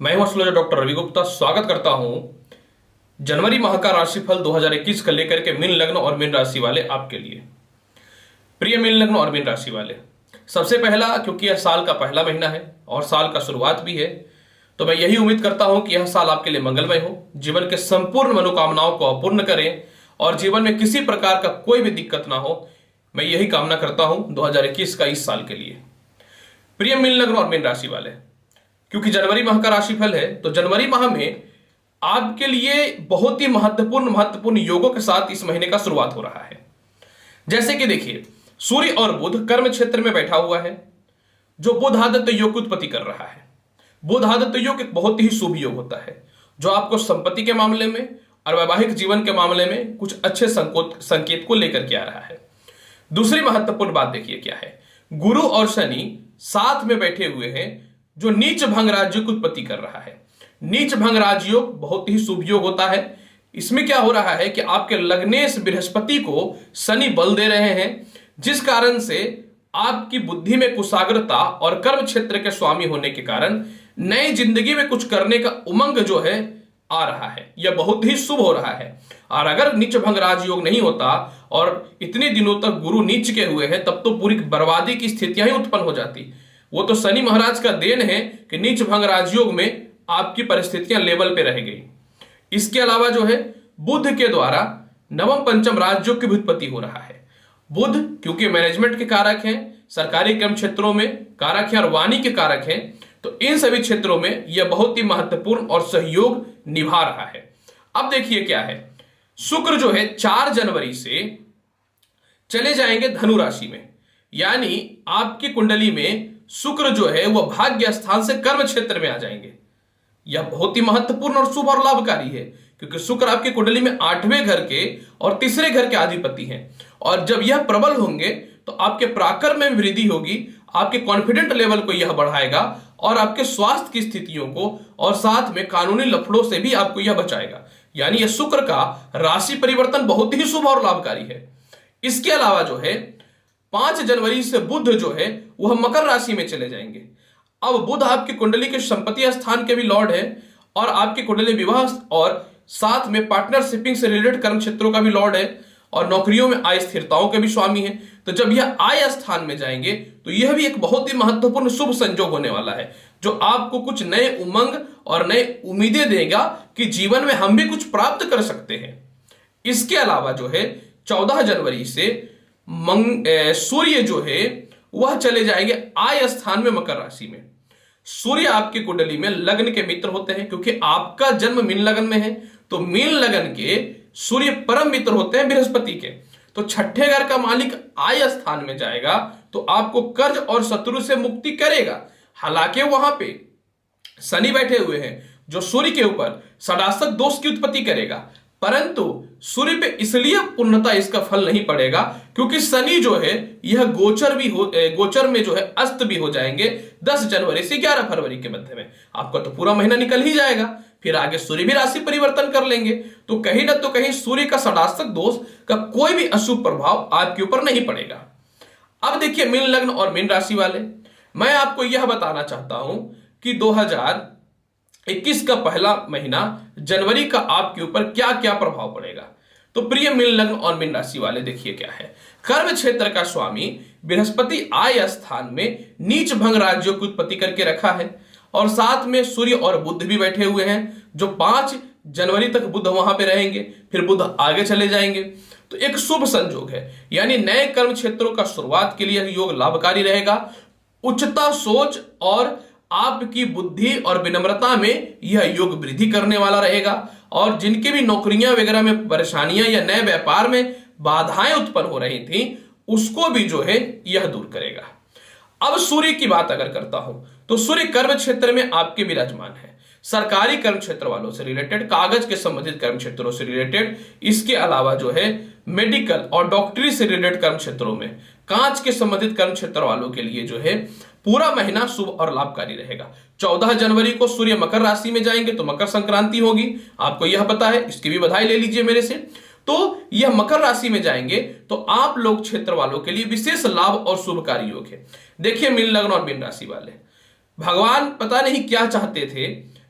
मैं हूं astrologer doctor Ravi Gupta. स्वागत करता हूं जनवरी माह का राशिफल 2021 का लेकर के मीन लग्न और मीन राशि वाले आपके लिए। प्रिय मीन लग्न और मीन राशि वाले, सबसे पहला, क्योंकि यह साल का पहला महीना है और साल का शुरुआत भी है, तो मैं यही उम्मीद करता हूं कि यह साल आपके लिए मंगलमय हो, जीवन के संपूर्ण मनोकामनाओं को अपूर्ण करें और जीवन में किसी प्रकार का कोई भी दिक्कत ना हो। मैं यही कामना करता हूं 2021 का इस साल के लिए। प्रिय मीन लग्न और मीन राशि वाले, क्योंकि जनवरी माह का राशिफल है तो जनवरी माह में आपके लिए बहुत ही महत्वपूर्ण योगों के साथ इस महीने का शुरुआत हो रहा है। जैसे कि देखिए, सूर्य और बुध कर्म क्षेत्र में बैठा हुआ है, जो बुध आदित्य योग की उत्पत्ति कर रहा है। बुध आदित्य योग एक बहुत ही शुभ योग होता है, जो आपको संपत्ति के मामले में और वैवाहिक जीवन के मामले में कुछ अच्छे संकेत को लेकर के आ रहा है। दूसरी महत्वपूर्ण बात देखिए क्या है, गुरु और शनि साथ में बैठे हुए हैं, जो नीच भंग राजयोग की उत्पत्ति कर रहा है। नीच भंग राजयोग बहुत ही शुभ योग होता है। इसमें क्या हो रहा है कि आपके लग्नेश बृहस्पति को शनि बल दे रहे हैं, जिस कारण से आपकी बुद्धि में कुशाग्रता और कर्म क्षेत्र के स्वामी होने के कारण नई जिंदगी में कुछ करने का उमंग जो है आ रहा है। यह बहुत ही शुभ हो रहा है। और अगर नीच भंग राजयोग नहीं होता और इतने दिनों तक गुरु नीच के हुए हैं, तब तो पूरी बर्बादी की स्थितियां ही उत्पन्न हो जाती। वो तो शनि महाराज का देन है कि नीच भंग राजयोग में आपकी परिस्थितियां लेवल पे रह गई। इसके अलावा जो है, बुध के द्वारा नवम पंचम राजयोग की उत्पत्ति हो रहा है। बुध क्योंकि मैनेजमेंट के कारक हैं, सरकारी कर्म क्षेत्रों में कारक हैं और वाणी के कारक हैं, तो इन सभी क्षेत्रों में यह बहुत ही महत्वपूर्ण और सहयोग निभा रहा है। अब देखिए क्या है, शुक्र जो है 4 जनवरी से चले जाएंगे धनु राशि में, यानी आपकी कुंडली में शुक्र जो है वह भाग्य स्थान से कर्म क्षेत्र में आ जाएंगे। यह बहुत ही महत्वपूर्ण और शुभ और लाभकारी है, क्योंकि शुक्र आपकी कुंडली में 8वें घर के और तीसरे घर के अधिपति हैं। और जब यह प्रबल होंगे तो आपके पराक्रम में वृद्धि होगी, आपके कॉन्फिडेंट लेवल को यह बढ़ाएगा और आपके स्वास्थ्य की स्थितियों को और साथ में कानूनी लफड़ों से भी आपको यह बचाएगा। यानी यह शुक्र का राशि परिवर्तन बहुत ही शुभ और लाभकारी है। इसके अलावा जो है 5 जनवरी से बुध जो है वह मकर राशि में चले जाएंगे। अब बुध आपकी कुंडली के संपत्ति स्थान के भी लॉर्ड है और आपकी कुंडली विवाह और साथ में पार्टनरशिपिंग से रिलेटेड कर्म क्षेत्रों का भी लॉर्ड है और नौकरियों में आय स्थिरताओं के भी स्वामी है। तो जब यह आय स्थान में जाएंगे तो यह भी एक बहुत ही महत्वपूर्ण शुभ संयोग होने वाला है, जो आपको कुछ नए उमंग और नए उम्मीदें देगा कि जीवन में हम भी कुछ प्राप्त कर सकते हैं। इसके अलावा जो है 14 जनवरी से सूर्य जो है वह चले जाएंगे आय स्थान में मकर राशि में। सूर्य आपकी कुंडली में लग्न के मित्र होते हैं, क्योंकि आपका जन्म मीन लगन में है, तो मीन लगन के सूर्य परम मित्र होते हैं बृहस्पति के। तो छठे घर का मालिक आय स्थान में जाएगा तो आपको कर्ज और शत्रु से मुक्ति करेगा। हालांकि वहां पे शनि बैठे हुए हैं, जो सूर्य के ऊपर षडाष्टक दोष की उत्पत्ति करेगा, परंतु सूर्य पे इसलिए पूर्णता इसका फल नहीं पड़ेगा क्योंकि शनि जो है यह गोचर में जो है अस्त भी हो जाएंगे 10 जनवरी से 11 फरवरी के मध्य में। आपका तो पूरा महीना निकल ही जाएगा, फिर आगे सूर्य भी राशि परिवर्तन कर लेंगे, तो कहीं ना तो कहीं सूर्य का षडाष्टक दोष का कोई भी अशुभ प्रभाव आपके ऊपर नहीं पड़ेगा। अब देखिए मीन लग्न और मीन राशि वाले, मैं आपको यह बताना चाहता हूं कि 2021 का पहला महीना जनवरी का आपके ऊपर क्या क्या प्रभाव पड़ेगा। तो प्रिय मीन लग्न और मीन राशि वाले, देखिए क्या है, कर्म क्षेत्र का स्वामी बृहस्पति आय स्थान में नीच भंग राजयोग की उत्पत्ति करके रखा है और साथ में सूर्य और बुध भी बैठे हुए हैं, जो 5 जनवरी तक बुध वहां पे रहेंगे, फिर बुध आगे चले जाएंगे। तो एक शुभ संयोग है, यानी नए कर्म क्षेत्रों का शुरुआत के लिए योग लाभकारी रहेगा। उच्चता सोच और आपकी बुद्धि और विनम्रता में यह योग वृद्धि करने वाला रहेगा और जिनकी भी नौकरियां वगैरह में परेशानियां या नए व्यापार में बाधाएं उत्पन्न हो रही थी, उसको भी जो है यह दूर करेगा। अब सूर्य की बात अगर करता हूं तो सूर्य कर्म क्षेत्र में आपके विराजमान है, सरकारी कर्म क्षेत्र वालों से रिलेटेड, कागज के संबंधित कर्म क्षेत्रों से रिलेटेड, इसके अलावा जो है मेडिकल और डॉक्टरी से रिलेटेड कर्म क्षेत्रों में, कांच के संबंधित कर्म क्षेत्र वालों के लिए जो है पूरा महीना शुभ और लाभकारी रहेगा। 14 जनवरी को सूर्य मकर राशि में जाएंगे तो मकर संक्रांति होगी, आपको यह पता है, इसकी भी बधाई ले लीजिए मेरे से। तो यह मकर राशि में जाएंगे तो आप लोग क्षेत्र वालों के लिए विशेष लाभ और शुभकारी योग है। देखिए मीन लग्न और मीन राशि वाले, भगवान पता नहीं क्या चाहते थे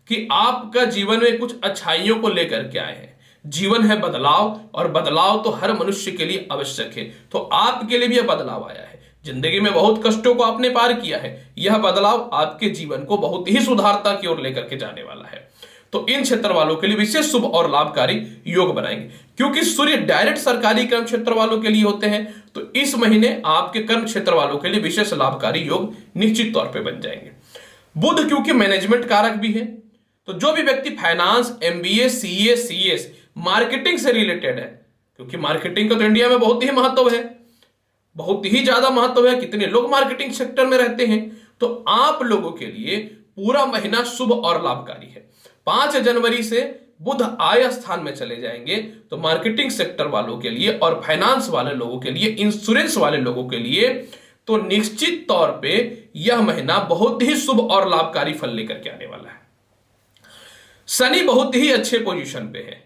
कि आपका जीवन में कुछ अच्छाइयों को लेकर के आए हैं। जीवन है बदलाव, और बदलाव तो हर मनुष्य के लिए आवश्यक है। तो आपके लिए भी यह बदलाव आया है। जिंदगी में बहुत कष्टों को आपने पार किया है। यह बदलाव आपके जीवन को बहुत ही सुधारता की ओर लेकर के जाने वाला है। तो इन क्षेत्र वालों के लिए विशेष शुभ और लाभकारी योग बनाएंगे। क्योंकि सूर्य डायरेक्ट सरकारी कर्म क्षेत्र वालों के लिए होते हैं, तो इस महीने आपके कर्म क्षेत्र वालों के लिए विशेष लाभकारी योग निश्चित तौर पर बन जाएंगे। बुध क्योंकि मैनेजमेंट कारक भी है, तो जो भी व्यक्ति finance, MBA, CA, CS, marketing से रिलेटेड है, क्योंकि मार्केटिंग का तो इंडिया में बहुत ही महत्व है, बहुत ही ज्यादा महत्व है, कितने लोग मार्केटिंग सेक्टर में रहते हैं, तो आप लोगों के लिए पूरा महीना शुभ और लाभकारी है। 5 जनवरी से बुध आय स्थान में चले जाएंगे, तो मार्केटिंग सेक्टर वालों के लिए और फाइनेंस वाले लोगों के लिए, इंश्योरेंस वाले लोगों के लिए तो निश्चित तौर पे यह महीना बहुत ही शुभ और लाभकारी फल लेकर के आने वाला है। शनि बहुत ही अच्छे पोजीशन पे है,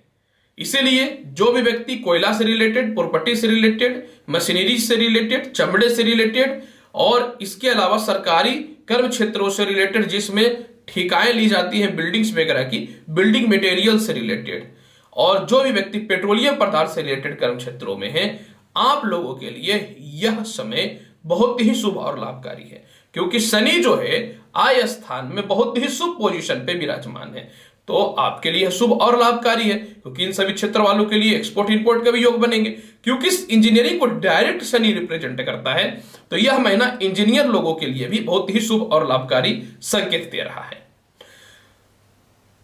इसीलिए जो भी व्यक्ति कोयला से रिलेटेड, प्रॉपर्टी से रिलेटेड, मशीनरी से रिलेटेड, चमड़े से रिलेटेड और इसके अलावा सरकारी कर्म क्षेत्रों से रिलेटेड, जिसमें ठेकाएं ली जाती हैं बिल्डिंग्स वगैरह की, बिल्डिंग मटेरियल से रिलेटेड, और जो भी व्यक्ति पेट्रोलियम पदार्थ से रिलेटेड कर्म क्षेत्रों में है, आप लोगों के लिए यह समय बहुत ही शुभ और लाभकारी है। क्योंकि शनि जो है आय स्थान में बहुत ही शुभ पोजीशन पे विराजमान है, तो आपके लिए शुभ और लाभकारी है। क्योंकि इन सभी क्षेत्र वालों के लिए एक्सपोर्ट इंपोर्ट का भी योग बनेंगे। क्योंकि इंजीनियरिंग को डायरेक्ट शनि रिप्रेजेंट करता है, तो यह महीना इंजीनियर लोगों के लिए भी बहुत ही शुभ और लाभकारी संकेत दे रहा है।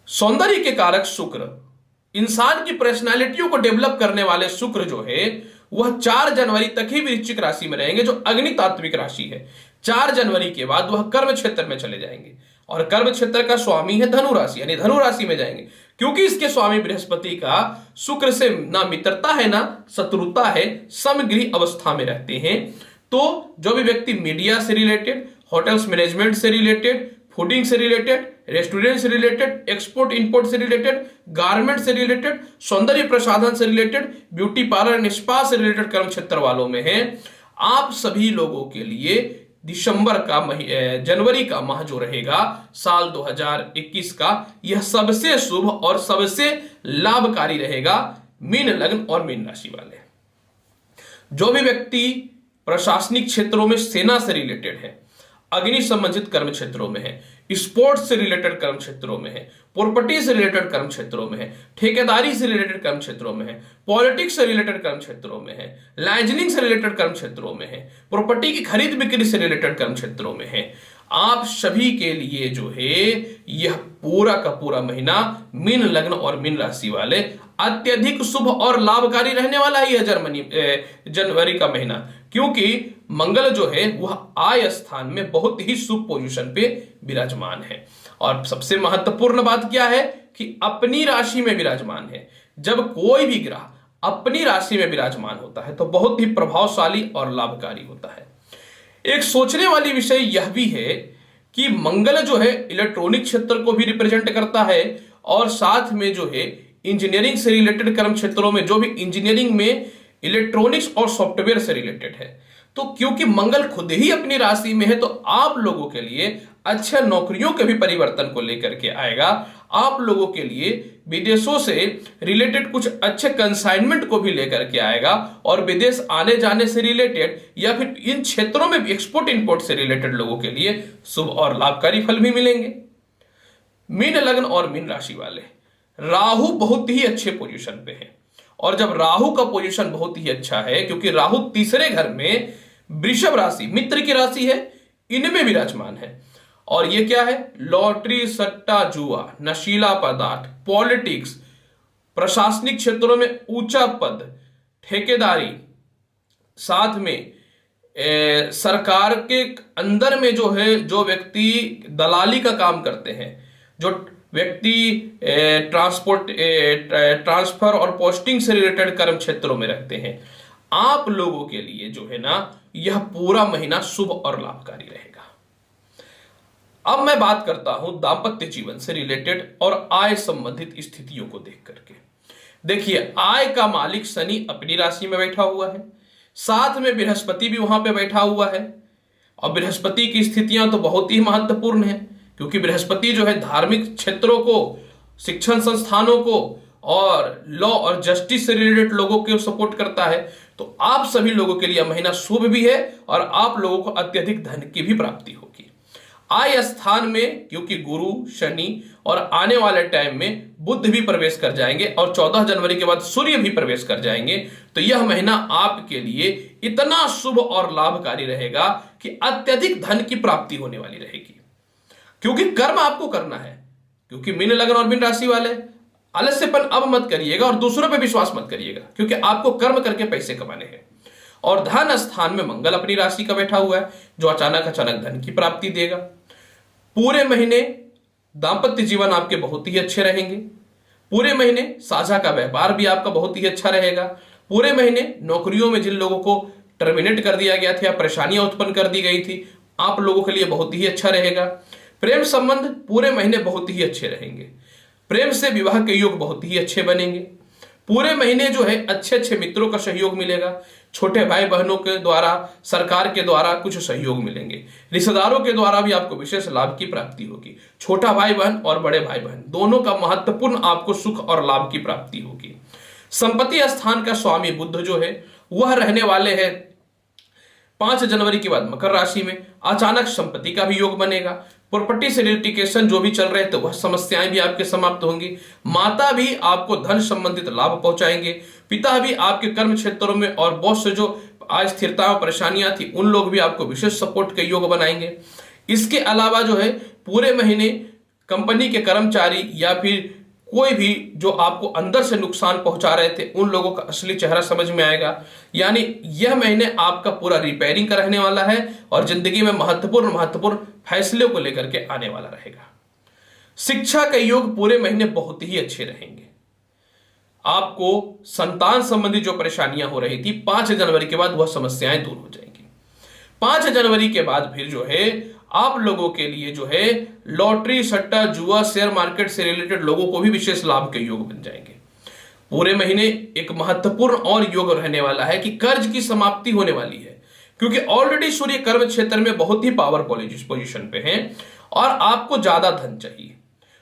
सौंदर्य के कारक शुक्र, इंसान की पर्सनालिटियों को डेवलप करने वाले शुक्र जो है वह 4 जनवरी तक ही वृश्चिक राशि में रहेंगे, जो अग्नि तात्विक राशि है। 4 जनवरी के बाद वह कर्म क्षेत्र में चले जाएंगे, और कर्म क्षेत्र का स्वामी है धनु राशि, यानी धनु राशि में जाएंगे। क्योंकि इसके स्वामी बृहस्पति का शुक्र से ना मित्रता है ना शत्रुता है, समगृह अवस्था में रहते हैं। तो जो भी व्यक्ति मीडिया से रिलेटेड, होटल्स मैनेजमेंट से रिलेटेड, फूडिंग से रिलेटेड, रेस्टोरेंट से रिलेटेड, एक्सपोर्ट इंपोर्ट से रिलेटेड, गारमेंट से रिलेटेड, सौंदर्य प्रसाधन से रिलेटेड, ब्यूटी पार्लर, स्पा से रिलेटेड कर्म क्षेत्र वालों में है, आप सभी लोगों के लिए जनवरी का माह जो रहेगा साल 2021 का, यह सबसे शुभ और सबसे लाभकारी रहेगा मीन लग्न और मीन राशि वाले। जो भी व्यक्ति प्रशासनिक क्षेत्रों में, सेना से रिलेटेड है, अग्नि संबंधित कर्म क्षेत्रों में है, स्पोर्ट्स से रिलेटेड कर्म क्षेत्रों में है, प्रॉपर्टी से रिलेटेड कर्म क्षेत्रों में है, ठेकेदारी से रिलेटेड कर्म क्षेत्रों में है, पॉलिटिक्स से रिलेटेड कर्म क्षेत्रों में है, लाइजनिंग से रिलेटेड कर्म क्षेत्रों में है, प्रॉपर्टी की खरीद बिक्री से रिलेटेड कर्म क्षेत्रों में है, आप सभी के लिए जो है यह पूरा का पूरा महीना मीन लग्न और मीन राशि वाले अत्यधिक शुभ और लाभकारी रहने वाला है यह जनवरी का महीना। क्योंकि मंगल जो है वह आय स्थान में बहुत ही शुभ पोजीशन पे विराजमान है। और सबसे महत्वपूर्ण बात क्या है कि अपनी राशि में विराजमान है। जब कोई भी ग्रह अपनी राशि में विराजमान होता है तो बहुत ही प्रभावशाली और लाभकारी होता है। एक सोचने वाली विषय यह भी है कि मंगल जो है इलेक्ट्रॉनिक क्षेत्र को भी रिप्रेजेंट करता है, और साथ में जो है इंजीनियरिंग से रिलेटेड कर्म क्षेत्रों में, जो भी इंजीनियरिंग में इलेक्ट्रॉनिक्स और सॉफ्टवेयर से रिलेटेड है। तो क्योंकि मंगल खुद ही अपनी राशि में है, तो आप लोगों के लिए अच्छे नौकरियों के भी परिवर्तन को लेकर के आएगा। आप लोगों के लिए विदेशों से रिलेटेड कुछ अच्छे कंसाइनमेंट को भी लेकर के आएगा, और विदेश आने जाने से रिलेटेड या फिर इन क्षेत्रों में एक्सपोर्ट इंपोर्ट से रिलेटेड लोगों के लिए शुभ और लाभकारी फल भी मिलेंगे। मीन लग्न और मीन राशि वाले, राहु बहुत ही अच्छे पोजीशन पे है, और जब राहु का पोजीशन बहुत ही अच्छा है, क्योंकि राहु तीसरे घर में वृषभ राशि, मित्र की राशि है, इनमें विराजमान है। और ये क्या है? लॉटरी, सट्टा, जुआ, नशीला पदार्थ, पॉलिटिक्स, प्रशासनिक क्षेत्रों में ऊंचा पद, ठेकेदारी, साथ में सरकार के अंदर में जो है, जो व्यक्ति दलाली का काम करते हैं, जो व्यक्ति ट्रांसफर और पोस्टिंग से रिलेटेड कर्म क्षेत्रों में रहते हैं, आप लोगों के लिए जो है ना यह पूरा महीना शुभ और लाभकारी रहेगा। अब मैं बात करता हूं दाम्पत्य जीवन से रिलेटेड और आय संबंधित स्थितियों को देख करके। देखिए, आय का मालिक शनि अपनी राशि में बैठा हुआ है, साथ में बृहस्पति भी वहां पे बैठा हुआ है, और बृहस्पति की स्थितियां तो बहुत ही महत्वपूर्ण है, क्योंकि बृहस्पति जो है धार्मिक क्षेत्रों को, शिक्षण संस्थानों को और लॉ और जस्टिस से रिलेटेड लोगों को सपोर्ट करता है। तो आप सभी लोगों के लिए यह महीना शुभ भी है और आप लोगों को अत्यधिक धन की भी प्राप्ति होगी। आय स्थान में क्योंकि गुरु, शनि और आने वाले टाइम में बुध भी प्रवेश कर जाएंगे और 14 जनवरी के बाद सूर्य भी प्रवेश कर जाएंगे, तो यह महीना आपके लिए इतना शुभ और लाभकारी रहेगा कि अत्यधिक धन की प्राप्ति होने वाली रहेगी। क्योंकि कर्म आपको करना है, क्योंकि मीन लग्न और मीन राशि वाले आलस्यपन अब मत करिएगा और दूसरों पे विश्वास मत करिएगा, क्योंकि आपको कर्म करके पैसे कमाने हैं। और धन स्थान में मंगल अपनी राशि का बैठा हुआ है, जो अचानक धन की प्राप्ति देगा। पूरे महीने दांपत्य जीवन आपके बहुत ही अच्छे रहेंगे। पूरे महीने साझा का व्यापार भी आपका बहुत ही अच्छा रहेगा। पूरे महीने नौकरियों में जिन लोगों को टर्मिनेट कर दिया गया था या परेशानियां उत्पन्न कर दी गई थी, आप लोगों के लिए बहुत ही अच्छा रहेगा। प्रेम संबंध पूरे महीने बहुत ही अच्छे रहेंगे। प्रेम से विवाह के योग बहुत ही अच्छे बनेंगे। पूरे महीने जो है अच्छे अच्छे मित्रों का सहयोग मिलेगा। छोटे भाई बहनों के द्वारा, सरकार के द्वारा कुछ सहयोग मिलेंगे। रिश्तेदारों के द्वारा भी आपको विशेष लाभ की प्राप्ति होगी। छोटा भाई बहन और बड़े भाई बहन दोनों का महत्वपूर्ण आपको सुख और लाभ की प्राप्ति होगी। संपत्ति स्थान का स्वामी बुध जो है वह रहने वाले हैं 5 जनवरी के बाद मकर राशि में। अचानक संपत्ति का भी योग बनेगा। प्रॉपर्टी से लिटिगेशन जो भी चल रहे थे वह समस्याएं भी आपके समाप्त होंगी। माता भी आपको धन संबंधित लाभ पहुंचाएंगे। पिता भी आपके कर्म क्षेत्रों में और बॉस से जो अस्थिरता और परेशानियां थी उन लोग भी आपको विशेष सपोर्ट के योग बनाएंगे। इसके अलावा जो है पूरे महीने कंपनी के कर्मचारी या फिर कोई भी जो आपको अंदर से नुकसान पहुंचा रहे थे उन लोगों का असली चेहरा समझ में आएगा। यानी यह महीने आपका पूरा रिपेयरिंग का रहने वाला है और जिंदगी में महत्वपूर्ण फैसले को लेकर के आने वाला रहेगा। शिक्षा के योग पूरे महीने बहुत ही अच्छे रहेंगे। आपको संतान संबंधी जो परेशानियां हो रही थी 5 जनवरी के बाद वह समस्याएं दूर हो जाएंगी। 5 जनवरी के बाद फिर जो है आप लोगों के लिए जो है लॉटरी, सट्टा, जुआ, शेयर मार्केट से रिलेटेड लोगों को भी विशेष लाभ के योग बन जाएंगे। पूरे महीने एक महत्वपूर्ण और योग रहने वाला है कि कर्ज की समाप्ति होने वाली है, क्योंकि ऑलरेडी सूर्य कर्म क्षेत्र में बहुत ही पावर पोजीशन पे हैं और आपको ज्यादा धन चाहिए।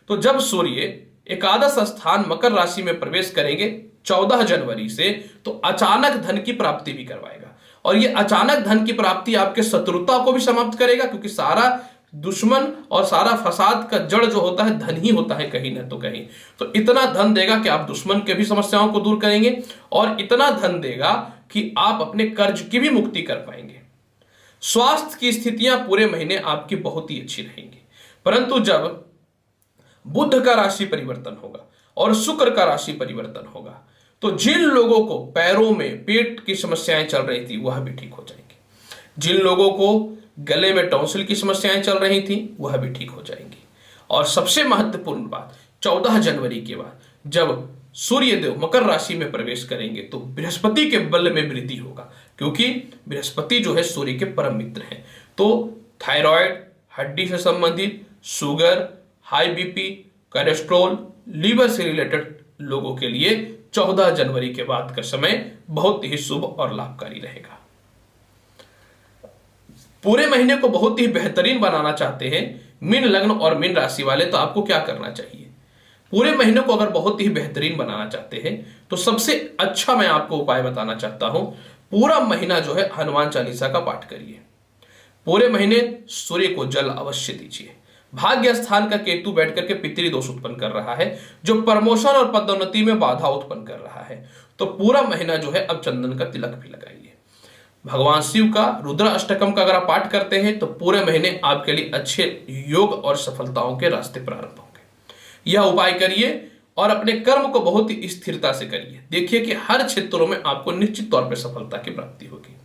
तो जब सूर्य एकादश स्थान मकर राशि में प्रवेश करेंगे 14 जनवरी से, तो अचानक धन की प्राप्ति भी करवाएगा। और ये अचानक धन की प्राप्ति आपके शत्रुता को भी समाप्त करेगा, क्योंकि सारा दुश्मन और सारा फसाद का जड़ जो होता है धन ही होता है कहीं ना तो कहीं। तो इतना धन देगा कि आप दुश्मन के भी समस्याओं को दूर करेंगे और इतना धन देगा कि आप अपने कर्ज की भी मुक्ति कर पाएंगे। स्वास्थ्य की स्थितियां पूरे महीने आपकी बहुत ही अच्छी रहेंगी, परंतु जब बुध का राशि परिवर्तन होगा और शुक्र का राशि परिवर्तन होगा तो जिन लोगों को पैरों में पेट की समस्याएं चल रही थी वह भी ठीक हो जाएंगी। जिन लोगों को गले में टॉन्सिल की समस्याएं चल रही थी वह भी ठीक हो जाएंगी। और सबसे महत्वपूर्ण बात, 14 जनवरी के बाद जब सूर्य देव मकर राशि में प्रवेश करेंगे तो बृहस्पति के बल में वृद्धि होगा, क्योंकि बृहस्पति जो है सूर्य के परम मित्र हैं। तो थायराइड, हड्डी से संबंधित, sugar, high BP, cholesterol, liver से रिलेटेड लोगों के लिए 14 जनवरी के बाद का समय बहुत ही शुभ और लाभकारी रहेगा। पूरे महीने को बहुत ही बेहतरीन बनाना चाहते हैं मीन लग्न और मीन राशि वाले, तो आपको क्या करना चाहिए? पूरे महीने को अगर बहुत ही बेहतरीन बनाना चाहते हैं तो सबसे अच्छा मैं आपको उपाय बताना चाहता हूं। पूरा महीना जो है हनुमान चालीसा का पाठ करिए। पूरे महीने सूर्य को जल अवश्य दीजिए। भाग्य स्थान का केतु बैठ करके पितृ दोष उत्पन्न कर रहा है, जो प्रमोशन और पदोन्नति में बाधा उत्पन्न कर रहा है। तो पूरा महीना जो है अब चंदन का तिलक भी लगाइए। भगवान शिव का रुद्र अष्टकम का अगर आप पाठ करते हैं तो पूरे महीने आपके लिए अच्छे योग और सफलताओं के रास्ते प्रारंभ होंगे। यह उपाय करिए और अपने कर्म को बहुत ही स्थिरता से करिए। देखिए कि हर क्षेत्रों में आपको निश्चित तौर पर सफलता की प्राप्ति होगी।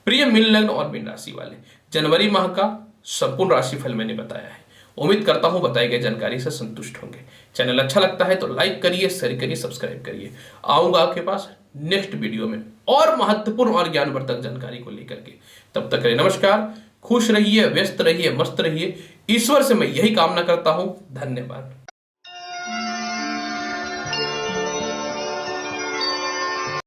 प्रिय मीन लग्न और मीन राशि वाले, जनवरी माह का संपूर्ण राशिफल मैंने बताया है। उम्मीद करता हूं बताई गई जानकारी से संतुष्ट होंगे। चैनल अच्छा लगता है तो लाइक करिए, शेयर करिए, सब्सक्राइब करिए। आऊंगा आपके पास नेक्स्ट वीडियो में और महत्वपूर्ण और ज्ञानवर्धक जानकारी को लेकर के। तब तक के लिए नमस्कार। खुश रहिए, व्यस्त रहिए, मस्त रहिए। ईश्वर से मैं यही कामना करता हूं। धन्यवाद।